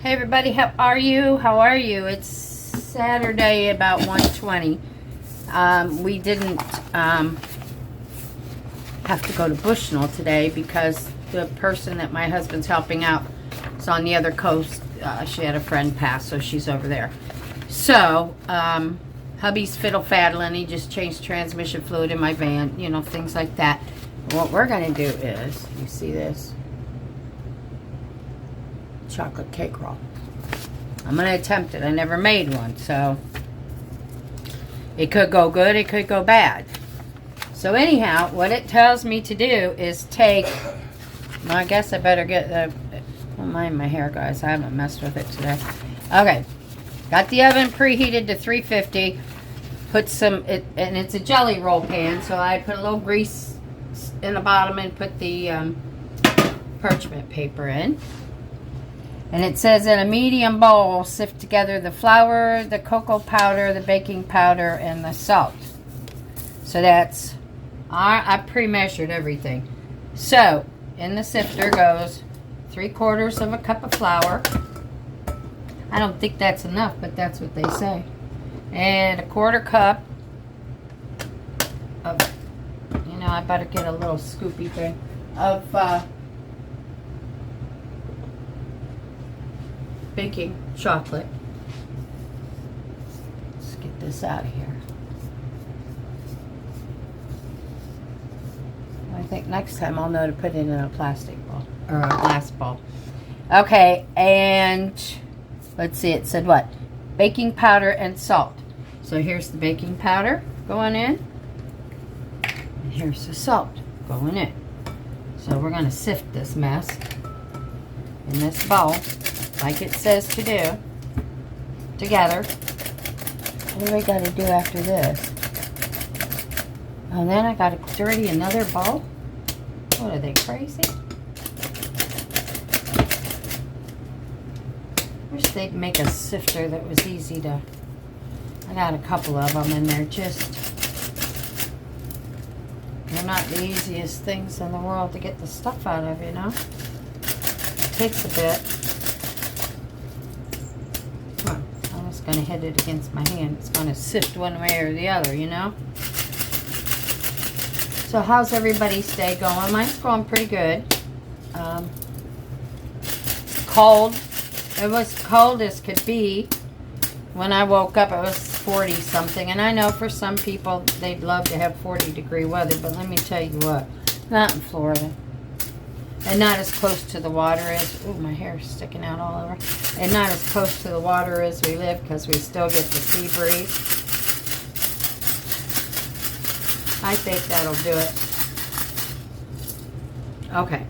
Hey everybody, how are you? How are you? It's Saturday about 1:20. We didn't have to go to Bushnell today because the person that my husband's helping out is on the other coast. She had a friend pass, so she's over there. So, hubby's fiddle-faddling. He just changed transmission fluid in my van, you know, things like that. What we're going to do is, you see this? Chocolate cake roll. I'm going to attempt it. I never made one, so it could go good, it could go bad. So anyhow, what it tells me to do is take, well, I guess I better get the, don't mind my hair, guys. I haven't messed with it today. Okay, got the oven preheated to 350. Put some, and it's a jelly roll pan, so I put a little grease in the bottom and put the parchment paper in. And it says in a medium bowl, sift together the flour, the cocoa powder, the baking powder, and the salt. So that's, I pre-measured everything. So, in the sifter goes 3/4 of a cup of flour. I don't think that's enough, but that's what they say. And 1/4 cup of, you know, I better get a little scoopy thing, of baking chocolate. Let's get this out of here. I think next time I'll know to put it in a plastic bowl or a glass bowl. Okay, and let's see, it said what? Baking powder and salt. So here's the baking powder going in, and here's the salt going in. So we're going to sift this mess in this bowl, like it says to do, together. What do I got to do after this? And then I got to dirty another bowl? What are they, crazy? Wish they'd make a sifter that was easy to... I got a couple of them and they're not the easiest things in the world to get the stuff out of, you know? It takes a bit. Come on, I was going to hit it against my hand. It's going to sift one way or the other, you know? So how's everybody's day going? Mine's going pretty good. Cold. It was cold as could be. When I woke up, it was 40 something. And I know for some people, they'd love to have 40-degree weather. But let me tell you what. Not in Florida. And not as close to the water as... Ooh, my hair's sticking out all over. And not as close to the water as we live because we still get the sea breeze. I think that'll do it. Okay.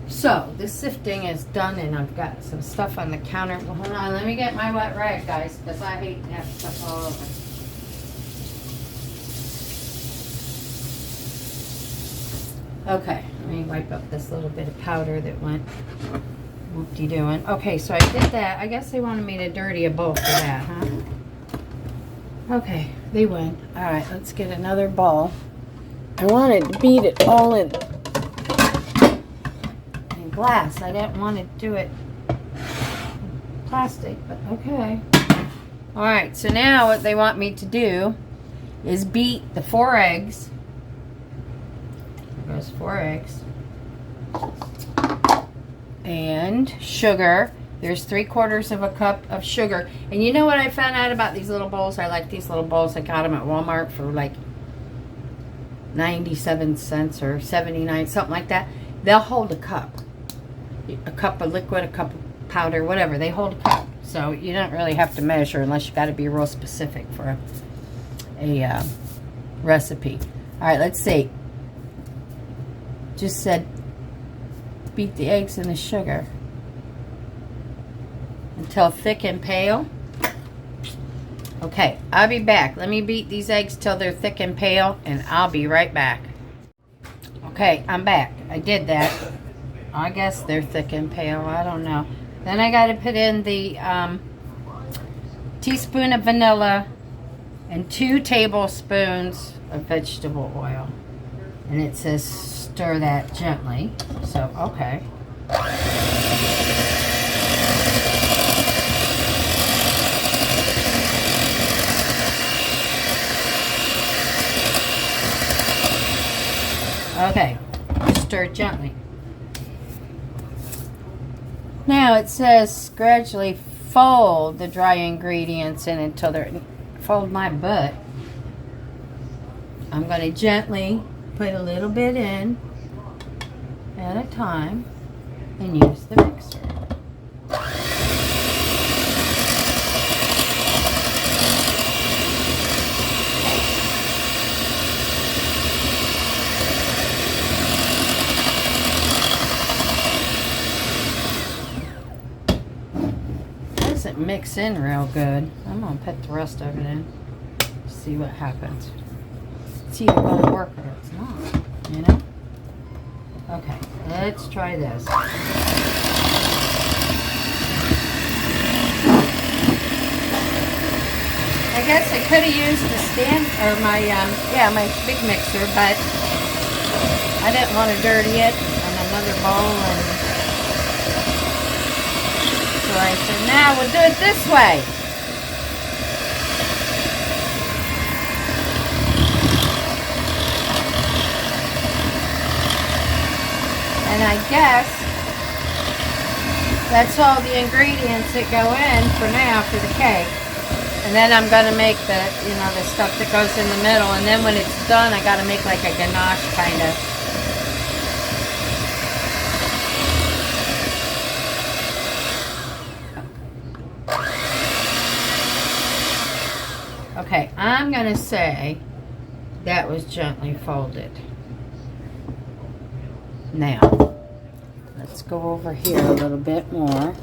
So, the sifting is done and I've got some stuff on the counter. Well, hold on. Let me get my wet rag, guys, because I hate to have stuff all over. Okay. Let me wipe up this little bit of powder that went whoop-de-doing. Okay, so I did that. I guess they wanted me to dirty a bowl for that, huh? Okay, they win. Alright, let's get another bowl. I wanted to beat it all in glass. I didn't want to do it in plastic, but okay. Alright, so now what they want me to do is beat the 4 eggs. There goes 4 eggs. And sugar. There's 3/4 of a cup of sugar. And you know what I found out about these little bowls? I like these little bowls. I got them at Walmart for like 97 cents or 79, something like that. They'll hold a cup. A cup of liquid, a cup of powder, whatever. They hold a cup. So you don't really have to measure unless you got to be real specific for a recipe. All right, let's see. Just said beat the eggs in the sugar until thick and pale. Okay, I'll be back. Let me beat these eggs till they're thick and pale, and I'll be right back. Okay, I'm back. I did that. I guess they're thick and pale. I don't know. Then I got to put in the teaspoon of vanilla and 2 tablespoons of vegetable oil. And it says stir that gently. So, okay. gently. Now it says gradually fold the dry ingredients in until they're, fold my butt. I'm going to gently put a little bit in at a time and use the mixer. Doesn't mix in real good. I'm going to put the rest of it in. See what happens. It's either going to work or it's not, you know? Okay, let's try this. I guess I could have used the stand, or my, my big mixer, but I didn't want to dirty it on another bowl, and so I said, now we'll do it this way. And I guess that's all the ingredients that go in for now for the cake. And then I'm going to make the, the stuff that goes in the middle. And then when it's done, I got to make like a ganache kind of. Okay, I'm going to say that was gently folded. Now, let's go over here a little bit more.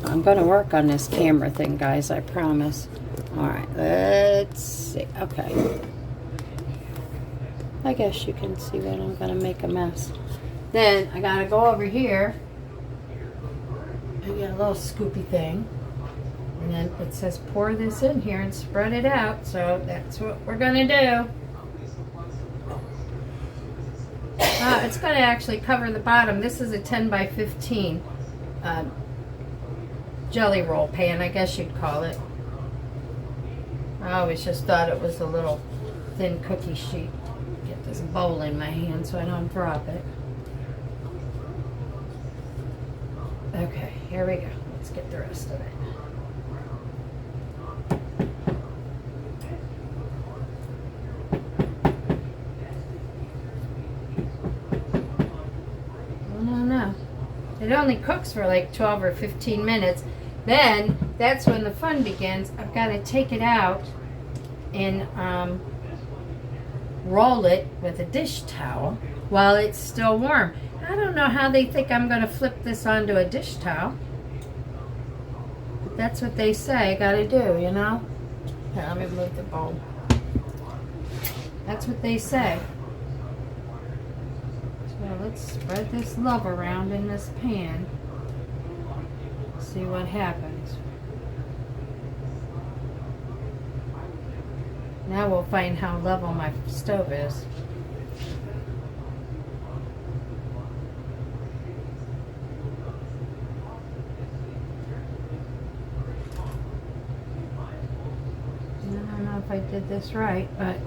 I'm going to work on this camera thing, guys, I promise. Alright, let's see. Okay. I guess you can see that I'm going to make a mess. Then, I got to go over here. I got a little scoopy thing. And then it says pour this in here and spread it out. So, that's what we're going to do. It's going to actually cover the bottom. This is a 10 by 15 jelly roll pan, I guess you'd call it. I always just thought it was a little thin cookie sheet. Get this bowl in my hand so I don't drop it. Okay, here we go. Let's get the rest of it. It only cooks for like 12 or 15 minutes. Then, that's when the fun begins. I've got to take it out and roll it with a dish towel while it's still warm. I don't know how they think I'm going to flip this onto a dish towel. But that's what they say I got to do, you know? Here, let me move the bowl. That's what they say. So let's spread this love around in this pan. See what happens. Now we'll find how level my stove is. I don't know if I did this right, but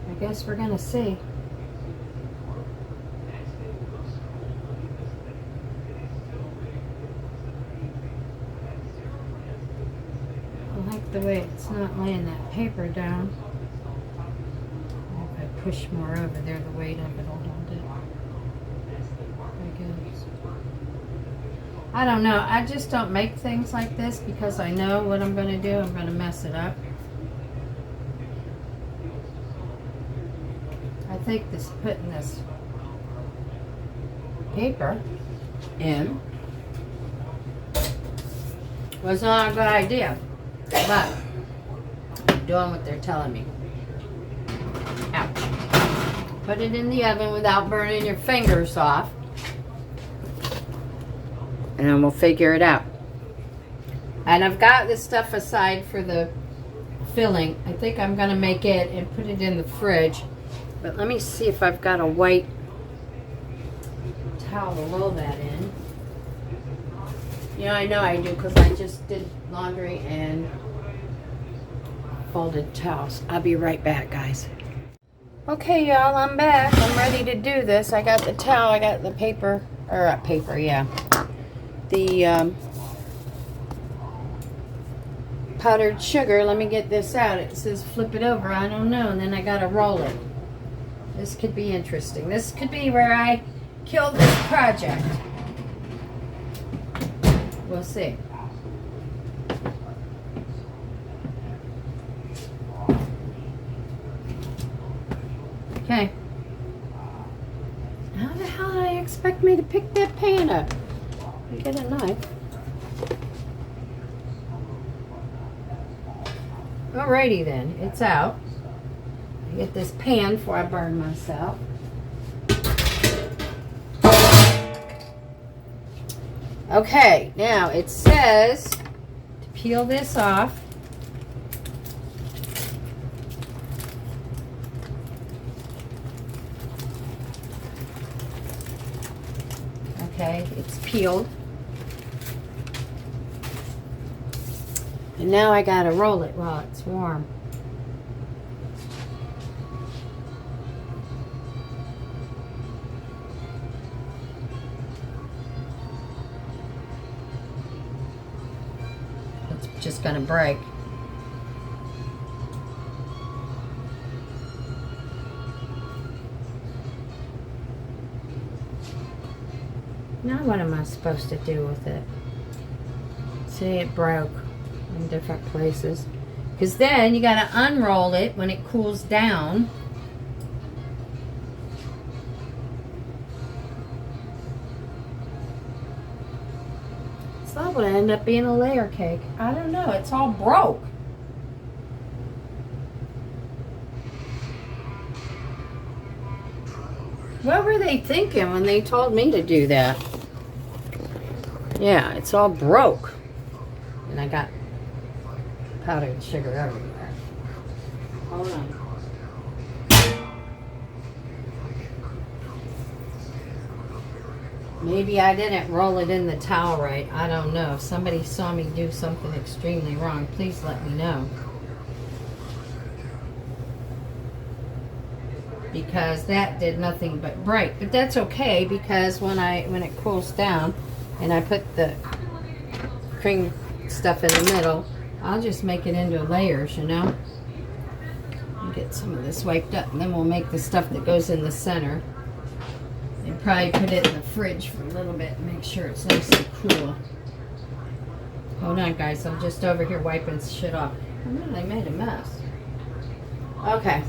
I guess we're gonna see. The way it's not laying that paper down. If I push more over there, the weight of it will hold it. I guess. I don't know. I just don't make things like this because I know what I'm going to do. I'm going to mess it up. I think this putting this paper in was not a good idea. But I'm doing what they're telling me. Ouch. Put it in the oven without burning your fingers off. And then we'll figure it out. And I've got this stuff aside for the filling. I think I'm going to make it and put it in the fridge. But let me see if I've got a white towel to roll that in. Yeah, I know I do because I just did laundry and folded towels. I'll be right back, guys. Okay, y'all, I'm back. I'm ready to do this. I got the towel, I got the paper, yeah. The powdered sugar. Let me get this out. It says flip it over. I don't know. And then I gotta roll it. This could be interesting. This could be where I kill this project. We'll see. Okay. How the hell did I expect me to pick that pan up? Get a knife. Alrighty then, it's out. I get this pan before I burn myself. Okay, now it says to peel this off. Okay, it's peeled. And now I gotta roll it while it's warm. It's just gonna break. Now what am I supposed to do with it? See, it broke in different places. Because then you got to unroll it when it cools down. It's not going to end up being a layer cake. I don't know. It's all broke. What were they thinking when they told me to do that? Yeah, it's all broke. And I got powdered sugar everywhere. Hold on. Maybe I didn't roll it in the towel right. I don't know. If somebody saw me do something extremely wrong, please let me know. Because that did nothing but break. But that's okay, because when it cools down and I put the cream stuff in the middle, I'll just make it into layers, you know. I'll get some of this wiped up, and then we'll make the stuff that goes in the center. And probably put it in the fridge for a little bit and make sure it's nice and cool. Hold on, guys. I'm just over here wiping shit off. Oh, no, I made a mess. Okay.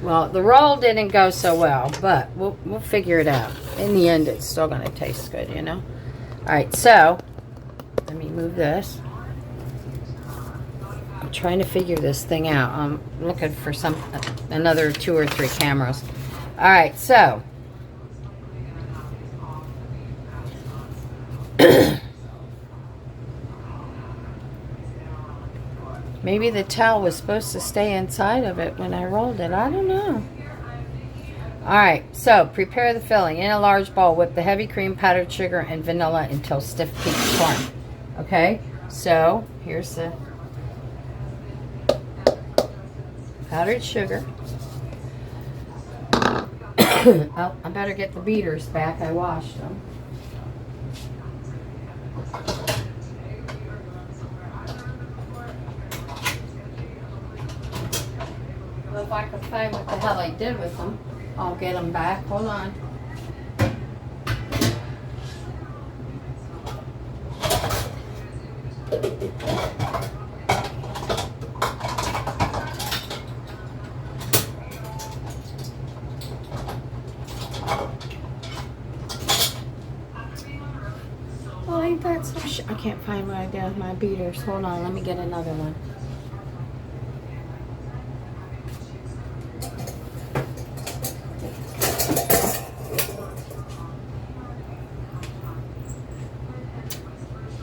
Well, the roll didn't go so well, but we'll figure it out. In the end, it's still going to taste good, you know. All right, so let me move this. I'm trying to figure this thing out. I'm looking for another 2 or 3 cameras. All right, so maybe the towel was supposed to stay inside of it when I rolled it. I don't know. Alright, so prepare the filling. In a large bowl, whip the heavy cream, powdered sugar, and vanilla until stiff peaks form. Okay, so here's the powdered sugar. Oh, I better get the beaters back. I washed them. Well, if I can find what the hell I did with them, I'll get them back. Hold on. Oh, ain't that some shit? I can't find what I did with my beaters. Hold on, let me get another one.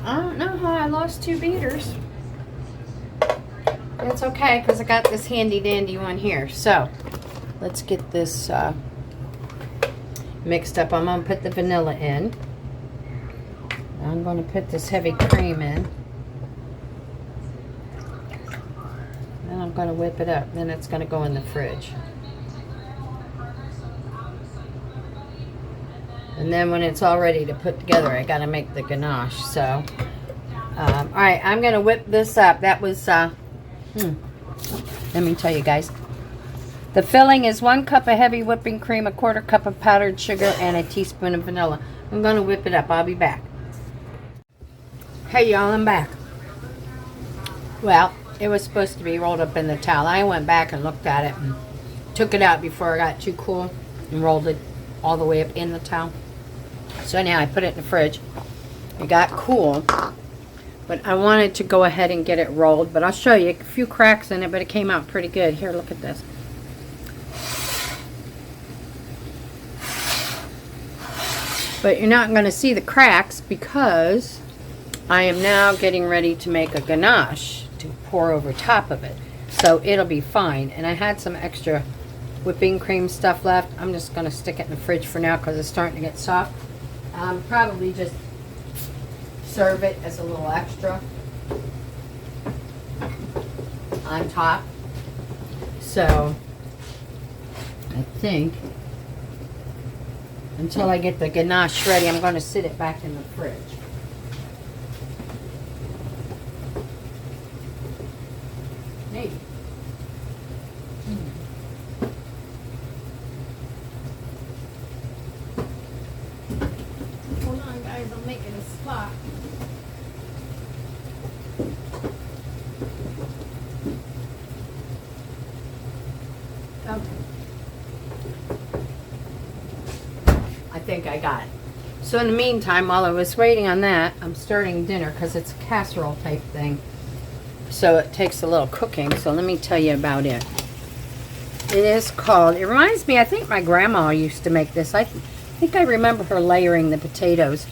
I don't know how I lost 2 beaters. It's okay, because I got this handy dandy one here. So, let's get this mixed up. I'm going to put the vanilla in. I'm going to put this heavy cream in. Then I'm going to whip it up. Then it's going to go in the fridge. And then when it's all ready to put together, I got to make the ganache. So, all right, I'm going to whip this up. That was, let me tell you guys. The filling is 1 cup of heavy whipping cream, 1/4 cup of powdered sugar, and a teaspoon of vanilla. I'm going to whip it up. I'll be back. Hey, y'all, I'm back. Well, it was supposed to be rolled up in the towel. I went back and looked at it and took it out before it got too cool and rolled it all the way up in the towel. So now I put it in the fridge. It got cool, but I wanted to go ahead and get it rolled. But I'll show you a few cracks in it, but it came out pretty good. Here, look at this. But you're not going to see the cracks because I am now getting ready to make a ganache to pour over top of it. So it'll be fine. And I had some extra whipping cream stuff left. I'm just going to stick it in the fridge for now because it's starting to get soft. Probably just serve it as a little extra on top. So I think until I get the ganache ready, I'm going to sit it back in the fridge. Maybe. Hold on, guys. I'm making a spot. Okay. I think I got it. So in the meantime, while I was waiting on that, I'm starting dinner because it's a casserole type thing. So it takes a little cooking. So let me tell you about it. It is called, it reminds me, I think my grandma used to make this. I think I remember her layering the potatoes.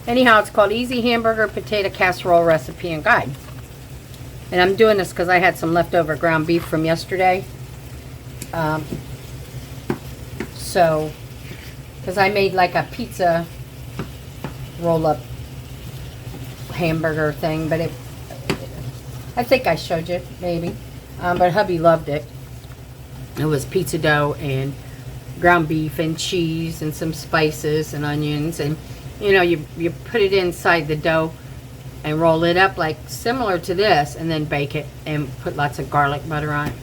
Anyhow, it's called Easy Hamburger Potato Casserole Recipe and Guide. And I'm doing this because I had some leftover ground beef from yesterday. Because I made like a pizza roll-up hamburger thing, but I think I showed you, maybe. But hubby loved it. It was pizza dough and ground beef and cheese and some spices and onions. And, you know, you put it inside the dough and roll it up like similar to this and then bake it and put lots of garlic butter on it.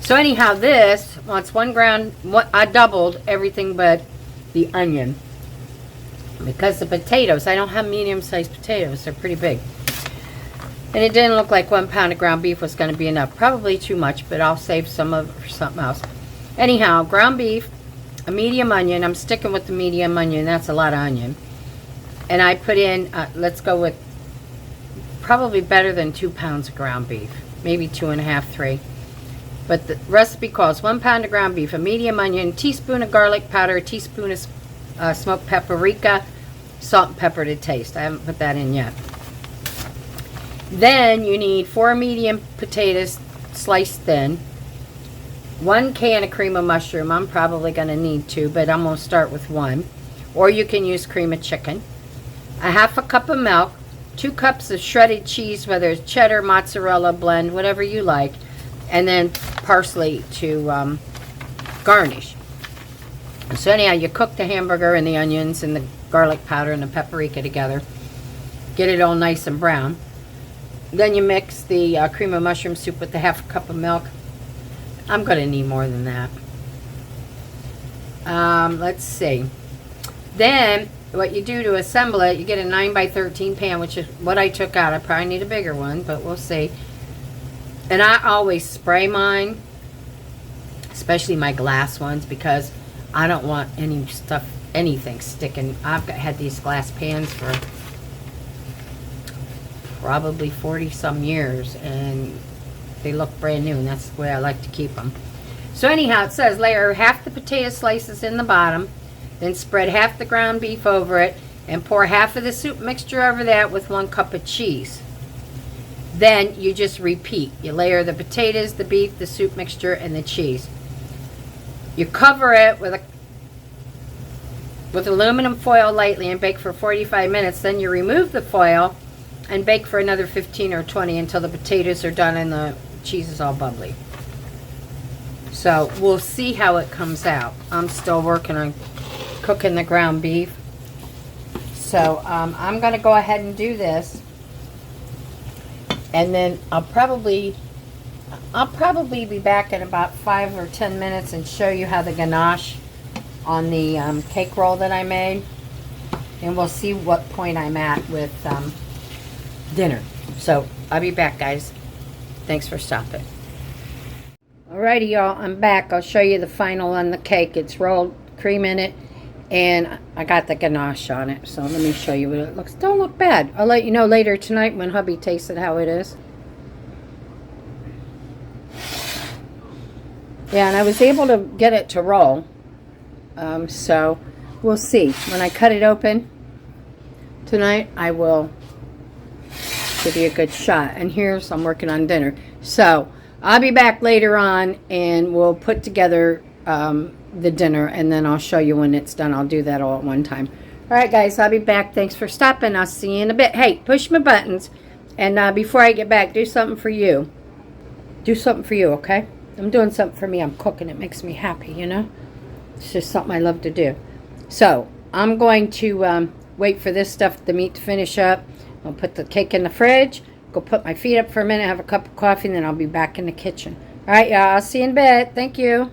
So anyhow, this, well, it's 1 ground, I doubled everything but the onion. Because the potatoes, I don't have medium-sized potatoes. They're pretty big. And it didn't look like 1 pound of ground beef was going to be enough. Probably too much, but I'll save some of it for something else. Anyhow, ground beef, a medium onion. I'm sticking with the medium onion. That's a lot of onion. And I put in, let's go with probably better than 2 pounds of ground beef. Maybe 2.5, 3. But the recipe calls 1 pound of ground beef, a medium onion, teaspoon of garlic powder, a teaspoon of smoked paprika, salt and pepper to taste. I haven't put that in yet. Then you need 4 medium potatoes sliced thin, 1 can of cream of mushroom. I'm probably going to need 2, but I'm going to start with 1. Or you can use cream of chicken. A 1/2 cup of milk, 2 cups of shredded cheese, whether it's cheddar, mozzarella, blend, whatever you like, and then parsley to garnish. So anyhow, you cook the hamburger and the onions and the garlic powder and the paprika together. Get it all nice and brown. Then you mix the cream of mushroom soup with the 1/2 cup of milk. I'm going to need more than that. Let's see. Then what you do to assemble it, you get a 9 by 13 pan, which is what I took out. I probably need a bigger one, but we'll see. And I always spray mine, especially my glass ones, because I don't want anything sticking. I've had these glass pans for probably 40 some years, and they look brand new, and that's the way I like to keep them. So anyhow, it says layer 1/2 the potato slices in the bottom, then spread 1/2 the ground beef over it, and pour 1/2 of the soup mixture over that with 1 cup of cheese. Then you just repeat. You layer the potatoes, the beef, the soup mixture, and the cheese. You cover it with aluminum foil lightly and bake for 45 minutes. Then you remove the foil and bake for another 15 or 20 until the potatoes are done and the cheese is all bubbly. So we'll see how it comes out. I'm still working on cooking the ground beef. So I'm going to go ahead and do this. And then I'll probably be back in about 5 or 10 minutes and show you how the ganache on the cake roll that I made. And we'll see what point I'm at with dinner. So I'll be back, guys. Thanks for stopping. Alrighty, y'all, I'm back. I'll show you the final on the cake. It's rolled, cream in it, and I got the ganache on it. So let me show you what it looks. Don't look bad. I'll let you know later tonight when hubby tastes it how it is. Yeah, and I was able to get it to roll. So we'll see. When I cut it open tonight, I will give you a good shot. And I'm working on dinner. So I'll be back later on and we'll put together the dinner, and then I'll show you when it's done. I'll do that all at one time. All right, guys, I'll be back. Thanks for stopping. I'll see you in a bit. Hey, push my buttons. And before I get back, do something for you. Do something for you, okay? I'm doing something for me. I'm cooking. It makes me happy, you know? It's just something I love to do. So I'm going to wait for this stuff, the meat, to finish up. I'll put the cake in the fridge. Go put my feet up for a minute, have a cup of coffee, and then I'll be back in the kitchen. All right, y'all. I'll see you in a bit. Thank you.